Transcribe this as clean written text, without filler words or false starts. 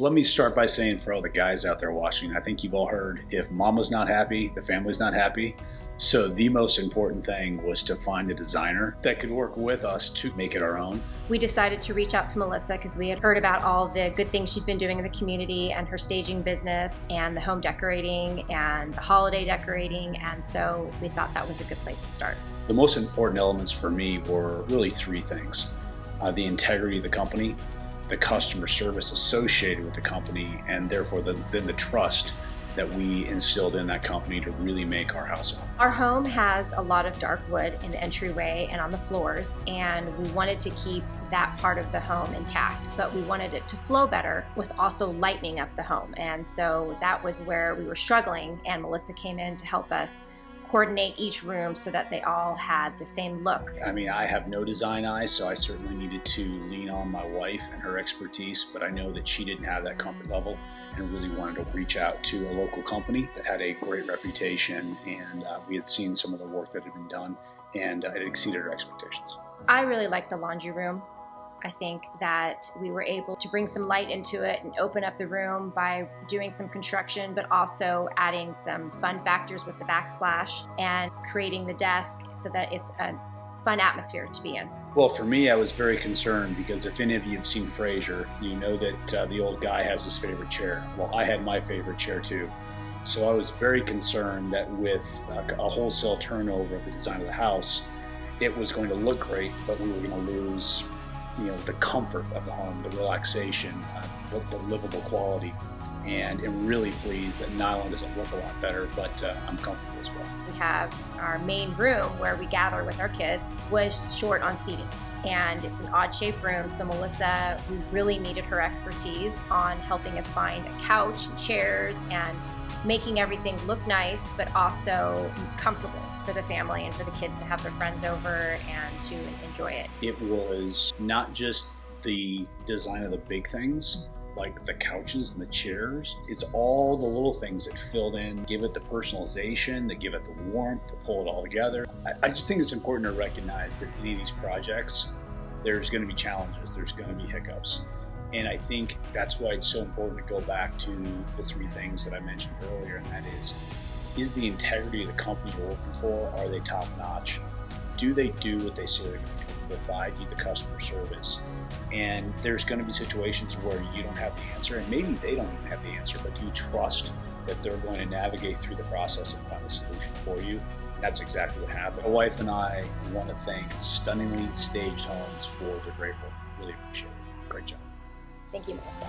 Let me start by saying, for all the guys out there watching, I think you've all heard, if mama's not happy, the family's not happy. So the most important thing was to find a designer that could work with us to make it our own. We decided to reach out to Melissa because we had heard about all the good things she'd been doing in the community and her staging business and the home decorating and the holiday decorating, and so we thought that was a good place to start. The most important elements for me were really three things. The integrity of the company, the customer service associated with the company, and therefore then the trust that we instilled in that company to really make our house a home. Our home has a lot of dark wood in the entryway and on the floors, and we wanted to keep that part of the home intact, but we wanted it to flow better with also lightening up the home. And so that was where we were struggling, and Melissa came in to help us coordinate each room so that they all had the same look. I mean, I have no design eyes, so I certainly needed to lean on my wife and her expertise, but I know that she didn't have that comfort level and really wanted to reach out to a local company that had a great reputation, and we had seen some of the work that had been done, and it exceeded our expectations. I really like the laundry room. I think that we were able to bring some light into it and open up the room by doing some construction, but also adding some fun factors with the backsplash and creating the desk so that it's a fun atmosphere to be in. Well, for me, I was very concerned because if any of you have seen Frasier, you know that the old guy has his favorite chair. Well, I had my favorite chair too. So I was very concerned that with a wholesale turnover of the design of the house, it was going to look great, but we were going to lose the comfort of the home, the relaxation, the livable quality. And I'm really pleased that not only does it look a lot better, but I'm comfortable as well. We have our main room where we gather with our kids was short on seating, and it's an odd-shaped room, so Melissa, we really needed her expertise on helping us find a couch and chairs and making everything look nice, but also comfortable for the family and for the kids to have their friends over and to enjoy it. It was not just the design of the big things, like the couches and the chairs. It's all the little things that filled in, give it the personalization, that give it the warmth, to pull it all together. I just think it's important to recognize that any of these projects, there's going to be challenges, there's going to be hiccups. And I think that's why it's so important to go back to the three things that I mentioned earlier, and that is the integrity of the company you're working for, are they top notch? Do they do what they say they're going to provide you the customer service? And there's going to be situations where you don't have the answer, and maybe they don't even have the answer, but do you trust that they're going to navigate through the process and find a solution for you? And that's exactly what happened. My wife and I want to thank Stunningly Staged Homes for their great work. Really appreciate it. Great job. Thank you, Melissa.